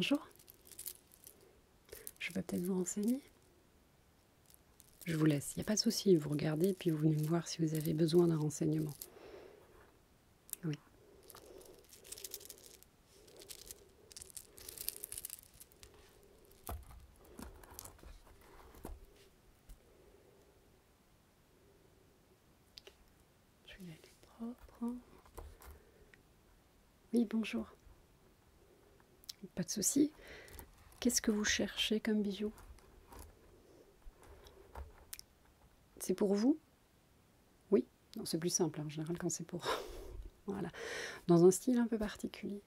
bonjour. Je peux peut-être vous renseigner? Je vous laisse, il n'y a pas de souci, vous regardez puis vous venez me voir si vous avez besoin d'un renseignement. Oui. Celui-là il est propre. Oui, bonjour. Pas de souci. Qu'est-ce que vous cherchez comme bijoux? C'est pour vous? Oui. Non, c'est plus simple en général quand c'est pour... Voilà. Dans un style un peu particulier.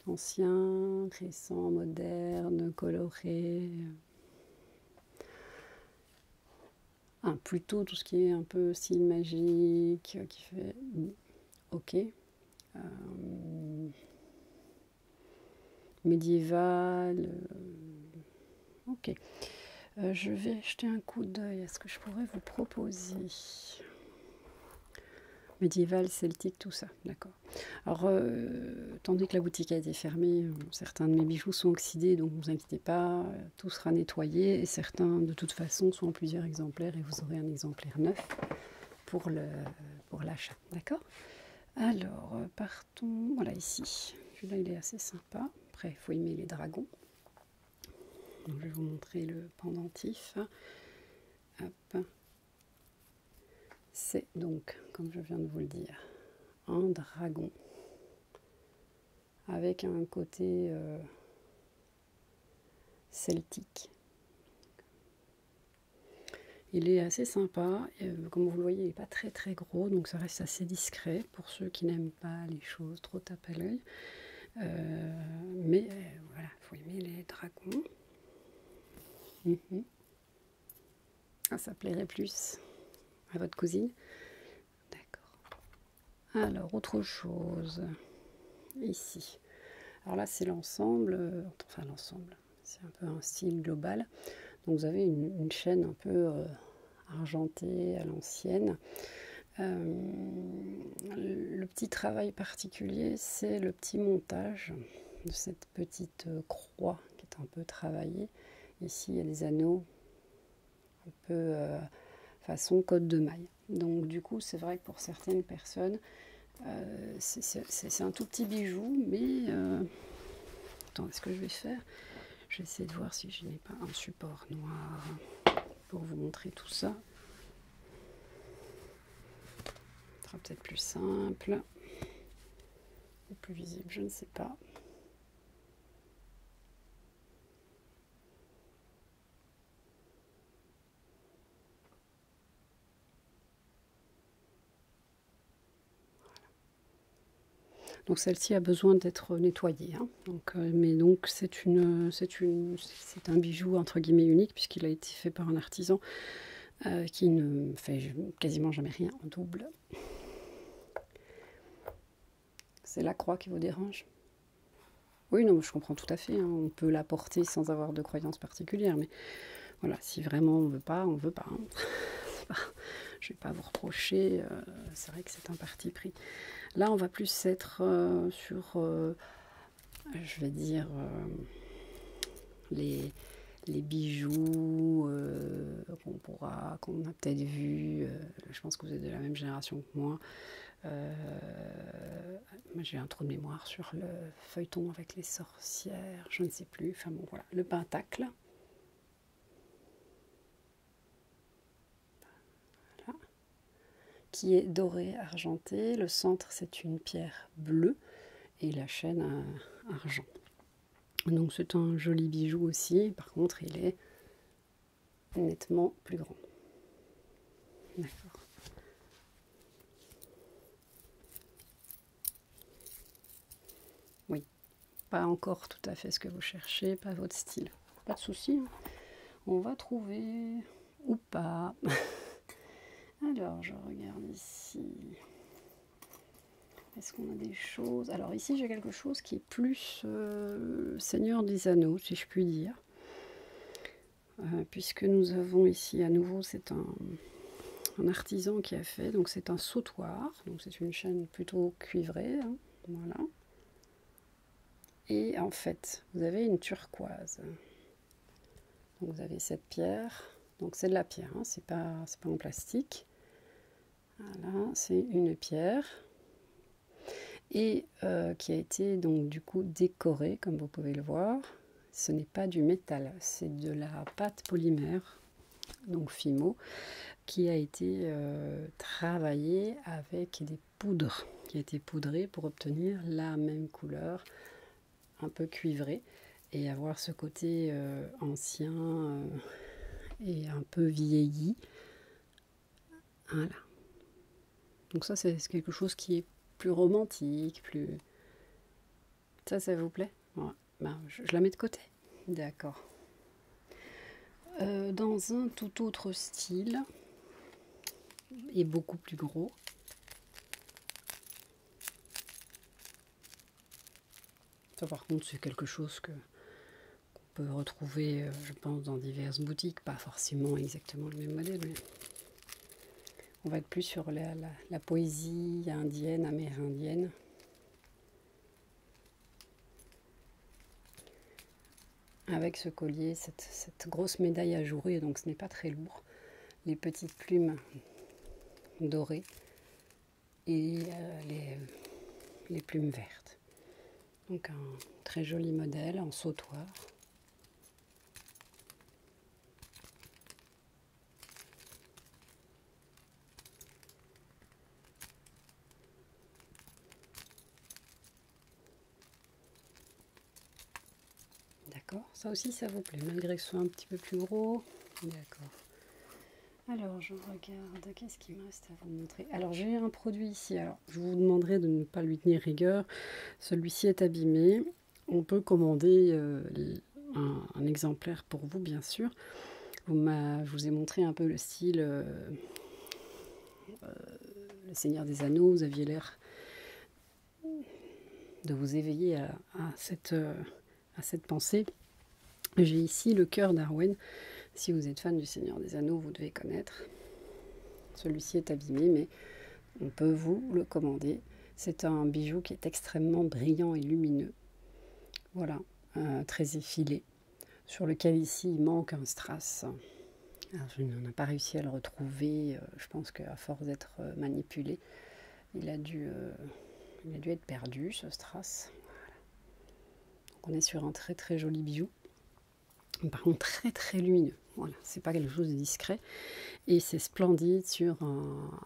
Ancien, récent, moderne, coloré. Plutôt tout ce qui est un peu style magique, qui fait... Ok. Médiéval. Ok. Je vais jeter un coup d'œil à ce que je pourrais vous proposer. Médiéval, celtique, tout ça, d'accord. Alors, tandis que la boutique a été fermée, certains de mes bijoux sont oxydés, donc ne vous inquiétez pas, tout sera nettoyé, et certains, de toute façon, sont en plusieurs exemplaires, et vous aurez un exemplaire neuf pour l'achat, d'accord? Alors, partons, voilà, ici. Celui-là, il est assez sympa. Après, il faut aimer les dragons. Donc, je vais vous montrer le pendentif. Hop. C'est donc, comme je viens de vous le dire, un dragon avec un côté celtique. Il est assez sympa, comme vous le voyez, il n'est pas très très gros, donc ça reste assez discret pour ceux qui n'aiment pas les choses trop tape à l'œil. Mais voilà, il faut aimer les dragons. Ah, ça plairait plus à votre cousine. D'accord. Alors, autre chose, ici. Alors là, c'est l'ensemble, enfin l'ensemble, c'est un peu un style global. Donc vous avez une chaîne un peu argentée à l'ancienne. Le petit travail particulier, c'est le petit montage de cette petite croix qui est un peu travaillée. Ici, il y a des anneaux un peu façon côte de maille. Donc du coup, c'est vrai que pour certaines personnes, c'est un tout petit bijou, mais... Attends, ce que je vais faire, je vais essayer de voir si je n'ai pas un support noir pour vous montrer tout ça. Ce sera peut-être plus simple ou plus visible, je ne sais pas. Donc celle-ci a besoin d'être nettoyée, hein. Donc, mais donc c'est un bijou entre guillemets unique puisqu'il a été fait par un artisan qui ne fait quasiment jamais rien en double. C'est la croix qui vous dérange? Oui, non, je comprends tout à fait, hein. On peut la porter sans avoir de croyance particulière, mais voilà, si vraiment on veut pas, on veut pas, hein. Je vais pas vous reprocher, c'est vrai que c'est un parti pris. Là, on va plus être sur, je vais dire, les bijoux qu'on a peut-être vus. Je pense que vous êtes de la même génération que moi. Moi, j'ai un trou de mémoire sur le feuilleton avec les sorcières, je ne sais plus. Enfin bon, voilà, le pentacle. Voilà. Qui est doré argenté. Le centre, c'est une pierre bleue et la chaîne argent. Donc c'est un joli bijou aussi. Par contre, il est nettement plus grand. D'accord. Oui, pas encore tout à fait ce que vous cherchez, pas votre style. Pas de souci, hein. On va trouver ou pas. Alors, je regarde ici. Est-ce qu'on a des choses? Alors ici, j'ai quelque chose qui est plus Seigneur des Anneaux, si je puis dire. Puisque nous avons ici à nouveau, c'est un artisan qui a fait, donc c'est un sautoir, donc c'est une chaîne plutôt cuivrée, hein, voilà. Et en fait, vous avez une turquoise. Donc vous avez cette pierre. Donc c'est de la pierre, hein, c'est pas en plastique. Voilà, c'est une pierre. Et qui a été donc du coup décorée, comme vous pouvez le voir. Ce n'est pas du métal, c'est de la pâte polymère, donc Fimo, qui a été travaillée avec des poudres, qui a été poudrée pour obtenir la même couleur, un peu cuivrée, et avoir ce côté ancien et un peu vieilli. Voilà. Donc ça, c'est quelque chose qui est plus romantique, plus... Ça vous plaît? Ouais. Ben, je la mets de côté. D'accord. Dans un tout autre style, et beaucoup plus gros, ça par contre c'est quelque chose qu'on peut retrouver, je pense, dans diverses boutiques, pas forcément exactement le même modèle, mais on va être plus sur la poésie indienne, amérindienne. Avec ce collier, cette grosse médaille ajourée, donc ce n'est pas très lourd, les petites plumes dorées et les plumes vertes. Donc un très joli modèle en sautoir. D'accord, ça aussi ça vous plaît, malgré que ce soit un petit peu plus gros. D'accord. Alors je regarde, qu'est-ce qu'il me reste à vous montrer? Alors j'ai un produit ici, alors je vous demanderai de ne pas lui tenir rigueur. Celui-ci est abîmé. On peut commander un exemplaire pour vous, bien sûr. Je vous ai montré un peu le style Le Seigneur des Anneaux. Vous aviez l'air de vous éveiller à cette pensée. J'ai ici le cœur d'Arwen. Si vous êtes fan du Seigneur des Anneaux, vous devez connaître. Celui-ci est abîmé, mais on peut vous le commander. C'est un bijou qui est extrêmement brillant et lumineux. Voilà, très effilé, sur lequel ici il manque un strass. Alors, je n'en ai pas réussi à le retrouver. Je pense qu'à force d'être manipulé, il a dû être perdu, ce strass. Voilà. Donc on est sur un très très joli bijou. Par contre très très lumineux. Voilà, c'est pas quelque chose de discret. Et c'est splendide sur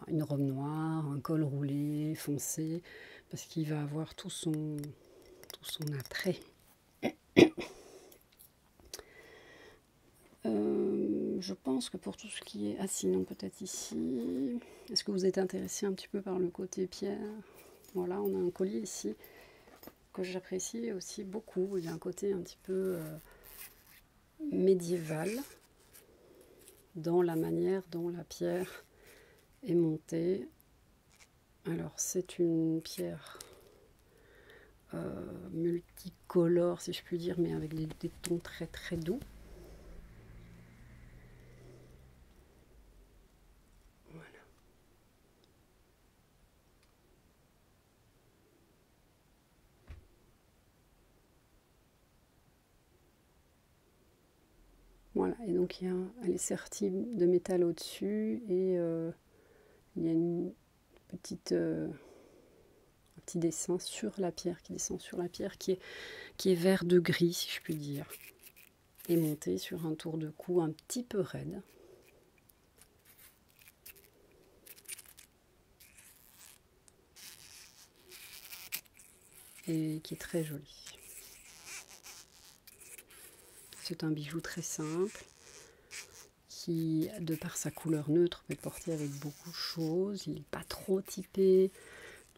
une robe noire, un col roulé, foncé, parce qu'il va avoir tout son attrait. Je pense que pour tout ce qui est... Ah sinon peut-être ici... Est-ce que vous êtes intéressé un petit peu par le côté pierre? Voilà, on a un collier ici que j'apprécie aussi beaucoup. Il y a un côté un petit peu médiéval dans la manière dont la pierre est montée. Alors c'est une pierre multicolore si je puis dire, mais avec des tons très très doux. Voilà, et donc elle est sertie de métal au-dessus et il y a un petit dessin sur la pierre qui descend sur la pierre qui est vert de gris si je puis dire, et monté sur un tour de cou un petit peu raide. Et qui est très joli. C'est un bijou très simple qui, de par sa couleur neutre, peut être porté avec beaucoup de choses. Il n'est pas trop typé.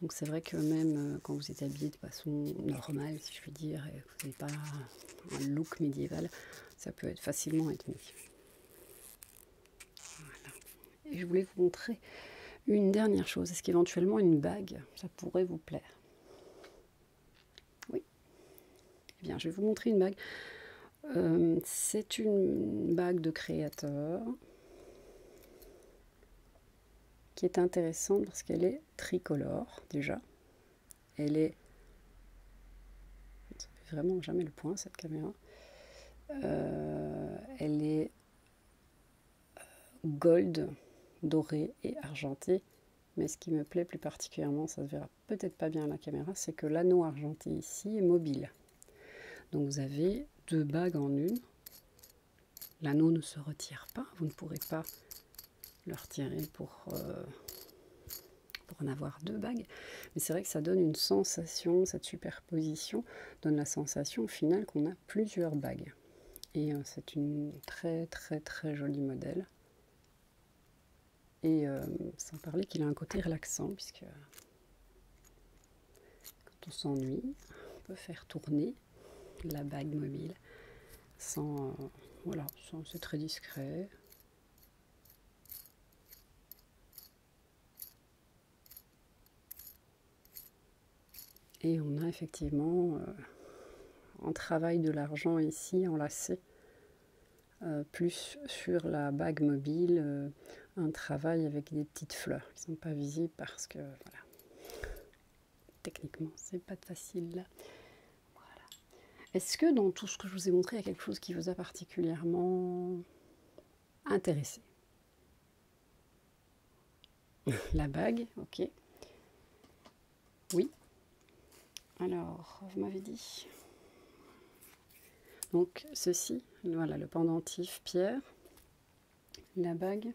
Donc c'est vrai que même quand vous êtes habillé de façon normale, si je puis dire, et que vous n'avez pas un look médiéval, ça peut être facilement être mis. Voilà. Et je voulais vous montrer une dernière chose. Est-ce qu'éventuellement une bague, ça pourrait vous plaire? Oui. Eh bien, je vais vous montrer une bague. C'est une bague de créateur qui est intéressante parce qu'elle est tricolore déjà. Elle est, fait vraiment jamais le point cette caméra. Elle est gold, dorée et argentée. Mais ce qui me plaît plus particulièrement, ça se verra peut-être pas bien à la caméra, c'est que l'anneau argenté ici est mobile. Donc vous avez 2 bagues en une. L'anneau ne se retire pas, vous ne pourrez pas le retirer pour en avoir 2 bagues. Mais c'est vrai que ça donne une sensation, cette superposition donne la sensation au final qu'on a plusieurs bagues. Et c'est une très très très jolie modèle. Et sans parler qu'il a un côté relaxant, puisque quand on s'ennuie, on peut faire tourner la bague mobile sans... voilà, c'est très discret. Et on a effectivement un travail de l'argent ici enlacé, plus sur la bague mobile, un travail avec des petites fleurs qui ne sont pas visibles parce que voilà, techniquement c'est pas facile là. Voilà. Est-ce que dans tout ce que je vous ai montré, il y a quelque chose qui vous a particulièrement intéressé? La bague, ok. Oui. Alors, vous m'avez dit. Donc, ceci, voilà, le pendentif pierre, la bague.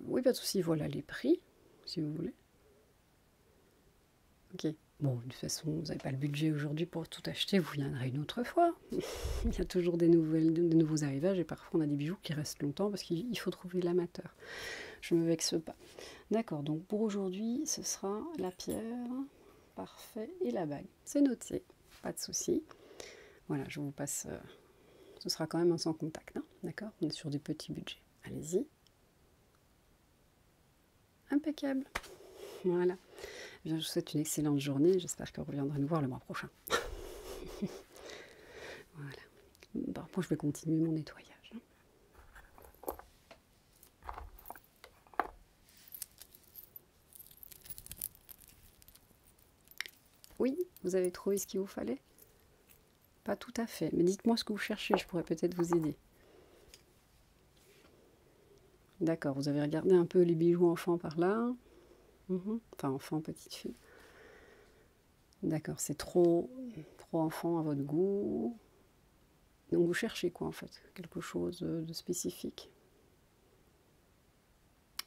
Oui, pas de souci, voilà les prix, si vous voulez. Ok. Bon, de toute façon, vous n'avez pas le budget aujourd'hui pour tout acheter, vous viendrez une autre fois. Il y a toujours des nouveaux arrivages et parfois on a des bijoux qui restent longtemps parce qu'il faut trouver l'amateur. Je ne me vexe pas. D'accord, donc pour aujourd'hui, ce sera la pierre, parfait, et la bague. C'est noté, pas de souci. Voilà, je vous passe... ce sera quand même un sans contact, hein, d'accord? On est sur des petits budgets. Allez-y. Impeccable. Voilà. Eh bien, je vous souhaite une excellente journée. J'espère que vous reviendrez nous voir le mois prochain. Voilà. Bon, moi, je vais continuer mon nettoyage. Oui, vous avez trouvé ce qu'il vous fallait? Pas tout à fait, mais dites-moi ce que vous cherchez, je pourrais peut-être vous aider. D'accord, vous avez regardé un peu les bijoux enfants par là. Enfin, enfant, petite fille. D'accord, c'est trop enfant à votre goût. Donc vous cherchez quoi en fait? Quelque chose de spécifique?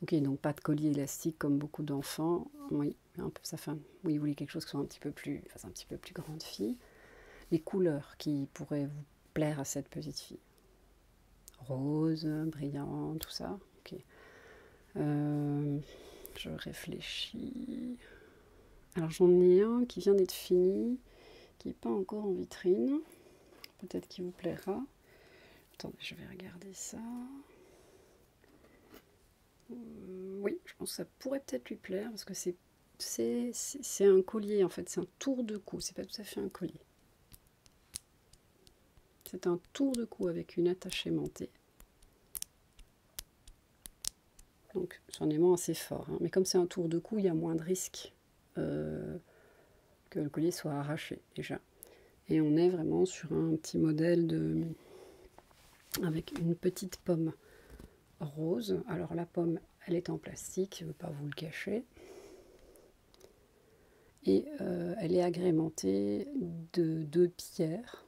Ok, donc pas de collier élastique comme beaucoup d'enfants. Oui, un peu ça fait. Oui, vous voulez quelque chose qui soit un petit peu plus, enfin, un petit peu plus grande fille. Les couleurs qui pourraient vous plaire à cette petite fille? Rose, brillant, tout ça. Ok. Je réfléchis. Alors j'en ai un qui vient d'être fini, qui n'est pas encore en vitrine. Peut-être qu'il vous plaira. Attendez, je vais regarder ça. Oui, je pense que ça pourrait peut-être lui plaire parce que c'est un collier en fait, c'est un tour de cou, c'est pas tout à fait un collier. C'est un tour de cou avec une attache aimantée. Donc c'est un aimant assez fort, hein. Mais comme c'est un tour de cou, il y a moins de risques que le collier soit arraché déjà. Et on est vraiment sur un petit modèle avec une petite pomme rose. Alors la pomme, elle est en plastique, je ne veux pas vous le cacher. Et elle est agrémentée de 2 pierres,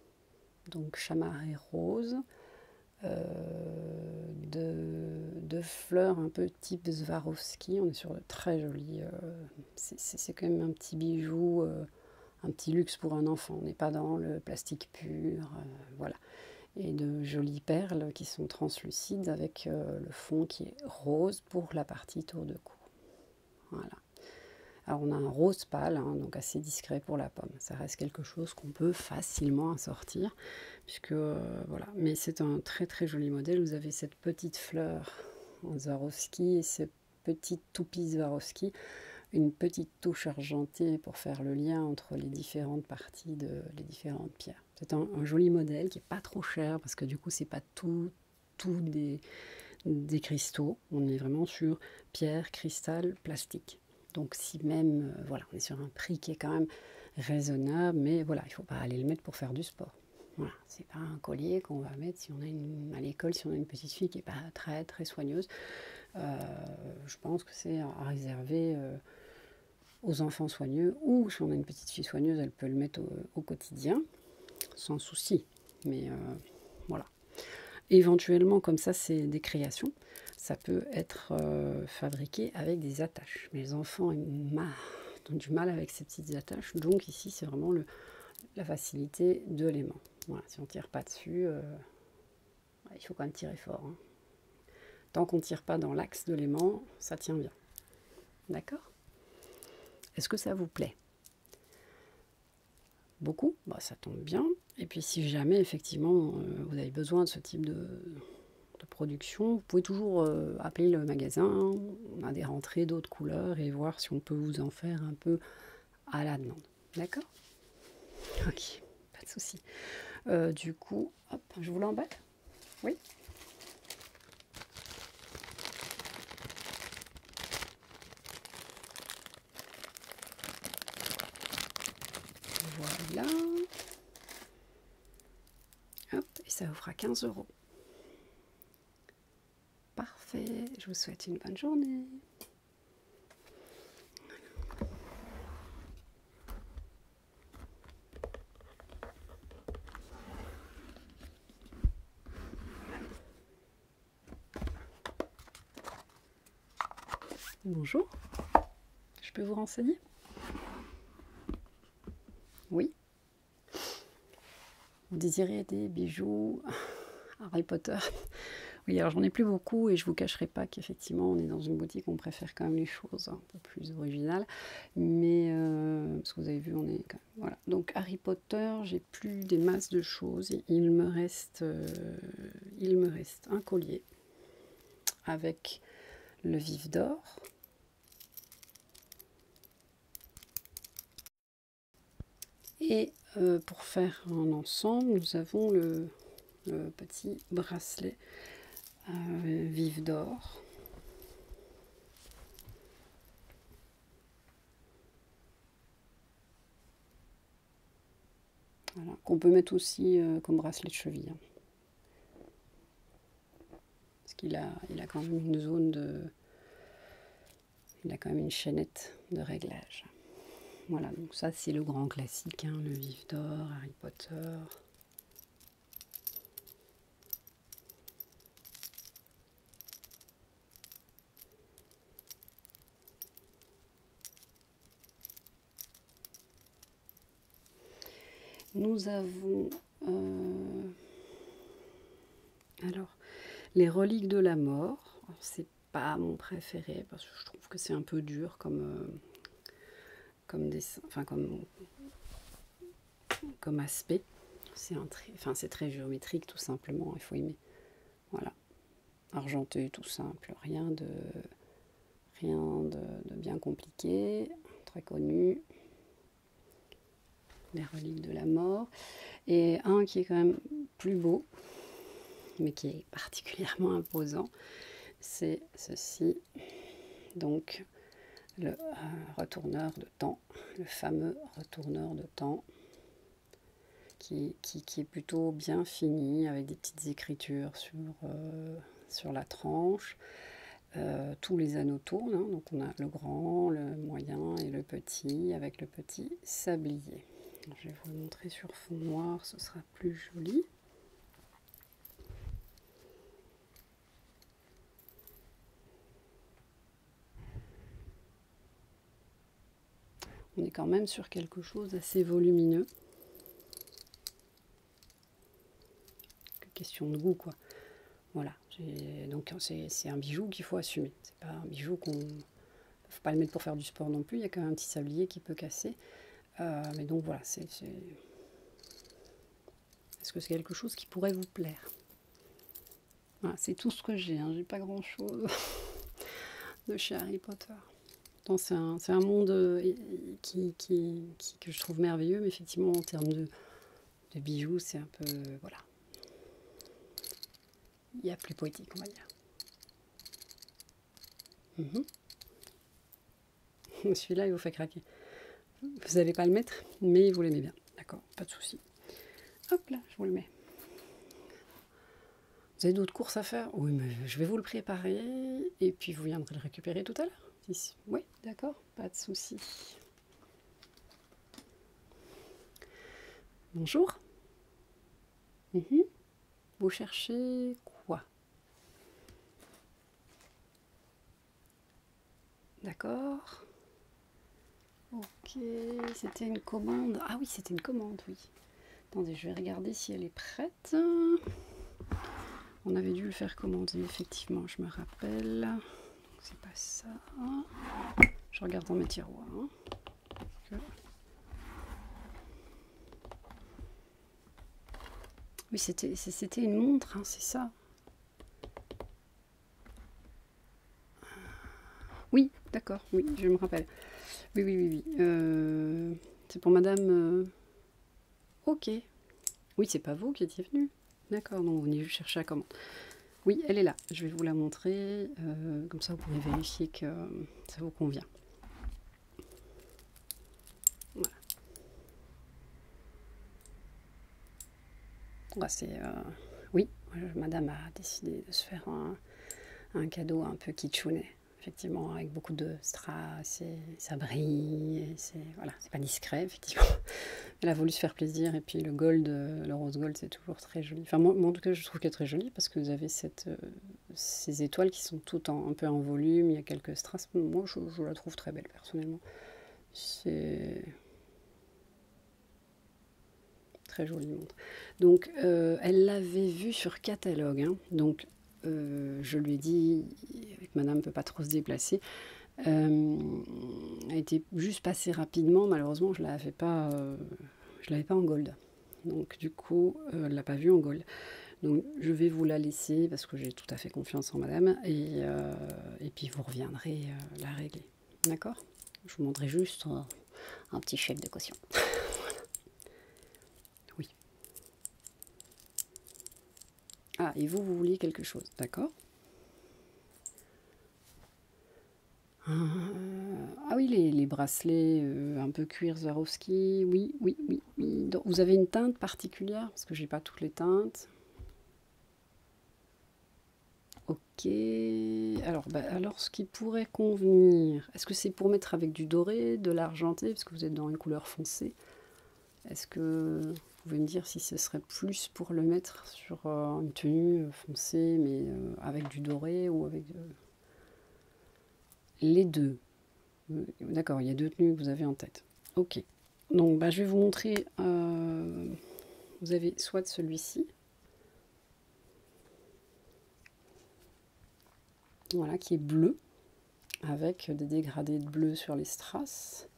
donc chamarrée rose, de fleurs un peu type Swarovski. On est sur de très jolis... c'est quand même un petit bijou, un petit luxe pour un enfant. On n'est pas dans le plastique pur, voilà. Et de jolies perles qui sont translucides avec le fond qui est rose pour la partie tour de cou. Voilà. Alors on a un rose pâle, hein, donc assez discret pour la pomme. Ça reste quelque chose qu'on peut facilement assortir, puisque voilà. Mais c'est un très très joli modèle. Vous avez cette petite fleur en Swarovski et cette petite toupie Swarovski, une petite touche argentée pour faire le lien entre les différentes parties les différentes pierres. C'est un joli modèle qui n'est pas trop cher parce que du coup c'est pas tout des cristaux. On est vraiment sur pierre, cristal, plastique. Donc si même, voilà, on est sur un prix qui est quand même raisonnable, mais voilà, il ne faut pas aller le mettre pour faire du sport. Voilà, c'est pas un collier qu'on va mettre si on a à l'école, si on a une petite fille qui n'est pas très très soigneuse. Je pense que c'est à réserver aux enfants soigneux, ou si on a une petite fille soigneuse, elle peut le mettre au quotidien, sans souci. Mais voilà. Éventuellement, comme ça, c'est des créations. Ça peut être fabriqué avec des attaches. Mais les enfants ont du mal avec ces petites attaches. Donc ici, c'est vraiment la facilité de l'aimant. Voilà, si on ne tire pas dessus, il faut quand même tirer fort. Hein. Tant qu'on ne tire pas dans l'axe de l'aimant, ça tient bien. D'accord? Est-ce que ça vous plaît? Beaucoup? Bah, ça tombe bien. Et puis si jamais, effectivement, vous avez besoin de ce type de production, vous pouvez toujours appeler le magasin. On a des rentrées d'autres couleurs et voir si on peut vous en faire un peu à la demande. D'accord? Ok, pas de souci. Du coup, hop, je vous l'emballe? Oui. Voilà. Hop, et ça vous fera 15 €. Parfait, je vous souhaite une bonne journée. Bonjour, je peux vous renseigner? Oui. Vous désirez des bijoux Harry Potter? Oui, alors j'en ai plus beaucoup et je vous cacherai pas qu'effectivement on est dans une boutique, on préfère quand même les choses un peu plus originales. Mais parce que vous avez vu, on est quand même, voilà. Donc Harry Potter, j'ai plus des masses de choses. Il me reste un collier avec le vif d'or. Et pour faire un ensemble, nous avons le petit bracelet vif d'or. Voilà, qu'on peut mettre aussi comme bracelet de cheville. Hein. Parce qu'il a quand même une zone de... Il a quand même une chaînette de réglage. Voilà, donc ça c'est le grand classique, hein, le vif d'or, Harry Potter. Nous avons alors les reliques de la mort. C'est pas mon préféré parce que je trouve que c'est un peu dur comme dessin, enfin comme aspect. C'est très géométrique tout simplement. Il faut aimer. Voilà, argenté, tout simple, rien de bien compliqué, très connu. Les reliques de la mort. Et un qui est quand même plus beau, mais qui est particulièrement imposant, c'est ceci. Donc, le retourneur de temps, le fameux retourneur de temps, qui est plutôt bien fini, avec des petites écritures sur la tranche. Tous les anneaux tournent, hein, donc on a le grand, le moyen et le petit, avec le petit sablier. Je vais vous le montrer sur fond noir, ce sera plus joli. On est quand même sur quelque chose d'assez volumineux. Question de goût, quoi. Voilà. Donc c'est un bijou qu'il faut assumer. C'est pas un bijou qu'on... Faut pas le mettre pour faire du sport non plus. Il y a quand même un petit sablier qui peut casser. Mais donc voilà, est-ce que c'est quelque chose qui pourrait vous plaire? Voilà, c'est tout ce que j'ai. Hein. J'ai pas grand-chose de chez Harry Potter. C'est un monde que je trouve merveilleux, mais effectivement, en termes de bijoux, c'est un peu... Voilà. Il y a plus poétique, on va dire. Celui-là, il vous fait craquer. Vous n'allez pas le mettre, mais vous l'aimez bien. D'accord, pas de souci. Hop là, je vous le mets. Vous avez d'autres courses à faire? Oui, mais je vais vous le préparer et puis vous viendrez le récupérer tout à l'heure. Ici. Oui, d'accord, pas de souci. Bonjour. Vous cherchez quoi? D'accord. Ok, c'était une commande. Ah oui, c'était une commande, oui. Attendez, je vais regarder si elle est prête. On avait dû le faire commander, effectivement, je me rappelle. C'est pas ça. Je regarde dans mes tiroirs. Oui, c'était une montre, hein, c'est ça. Oui, d'accord, oui, je me rappelle. Oui. C'est pour madame... Ok. Oui, c'est pas vous qui étiez venu. D'accord, donc vous venez juste chercher la commande. Oui, elle est là. Je vais vous la montrer. Comme ça, vous pouvez vérifier que ça vous convient. Voilà. Ouais, oui, madame a décidé de se faire un cadeau un peu kitschounet. Effectivement, avec beaucoup de strass, et ça brille, voilà, c'est pas discret, effectivement. Elle a voulu se faire plaisir, et puis le gold, le rose gold, c'est toujours très joli. Enfin, moi, en tout cas, je trouve qu'elle est très jolie, parce que vous avez ces étoiles qui sont toutes un peu en volume, il y a quelques strass. Moi, je la trouve très belle, personnellement. C'est très jolie montre. Donc, elle l'avait vue sur catalogue, hein, donc... je lui ai dit, avec madame ne peut pas trop se déplacer, elle était juste passée rapidement, malheureusement je ne l'avais pas en gold, donc du coup elle ne l'a pas vue en gold, donc je vais vous la laisser parce que j'ai tout à fait confiance en madame, et puis vous reviendrez la régler, d'accord? Je vous montrerai juste un petit chèque de caution. Oui. Ah, et vous vouliez quelque chose, d'accord? Ah oui, les bracelets un peu cuir Swarovski, oui. Donc, vous avez une teinte particulière? Parce que j'ai pas toutes les teintes. Ok. Alors, ce qui pourrait convenir, est-ce que c'est pour mettre avec du doré, de l'argenté, parce que vous êtes dans une couleur foncée? Est-ce que vous pouvez me dire si ce serait plus pour le mettre sur une tenue foncée, mais avec du doré ou avec les deux? D'accord, il y a deux tenues que vous avez en tête. Ok. Donc, je vais vous montrer. Vous avez soit celui-ci. Voilà, qui est bleu, avec des dégradés de bleu sur les strass.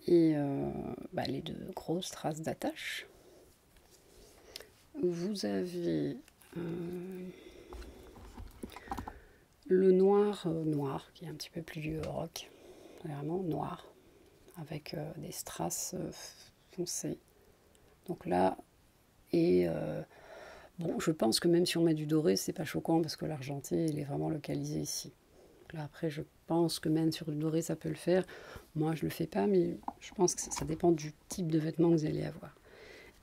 Et les deux grosses strass d'attache. Vous avez le noir, qui est un petit peu plus rock. Vraiment noir, avec des strass foncés. Donc là, et bon, je pense que même si on met du doré, c'est pas choquant parce que l'argenté, il est vraiment localisé ici. Donc là, après, je pense que même sur du doré, ça peut le faire. Moi, je le fais pas, mais je pense que ça dépend du type de vêtements que vous allez avoir.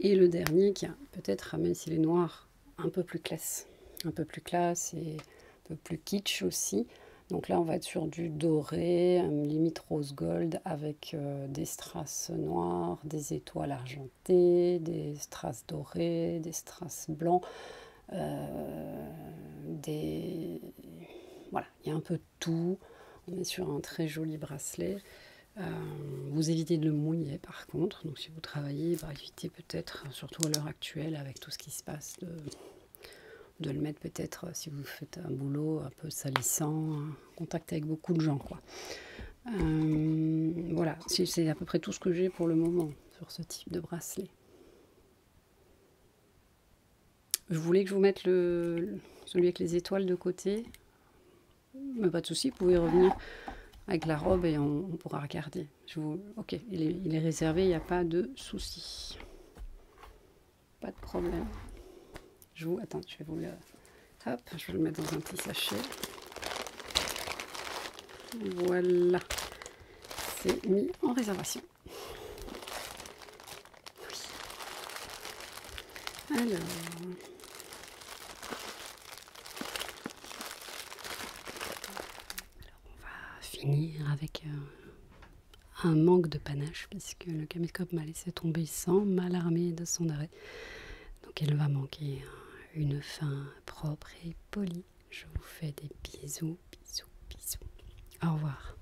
Et le dernier, qui a peut-être, même s'il est noir, un peu plus classe. Un peu plus classe et un peu plus kitsch aussi. Donc là, on va être sur du doré, limite rose gold, avec des strass noirs, des étoiles argentées, des strass dorés, des strass blancs, voilà, il y a un peu de tout. On est sur un très joli bracelet. Vous évitez de le mouiller par contre, donc si vous travaillez, évitez peut-être, surtout à l'heure actuelle avec tout ce qui se passe, de le mettre peut-être si vous faites un boulot un peu salissant, contact avec beaucoup de gens, quoi. Voilà, c'est à peu près tout ce que j'ai pour le moment sur ce type de bracelet. Je voulais que je vous mette celui avec les étoiles de côté, mais pas de souci, vous pouvez revenir avec la robe et on pourra regarder. Ok, il est réservé, il n'y a pas de souci. Pas de problème. Attends, je vais vous le... Hop, je vais le mettre dans un petit sachet. Voilà. c'est mis en réservation. Oui. Alors, on va finir avec un manque de panache, puisque le caméscope m'a laissé tomber sans m'alarmer de son arrêt. Donc il va manquer une fin propre et polie. Je vous fais des bisous, bisous, bisous. Au revoir.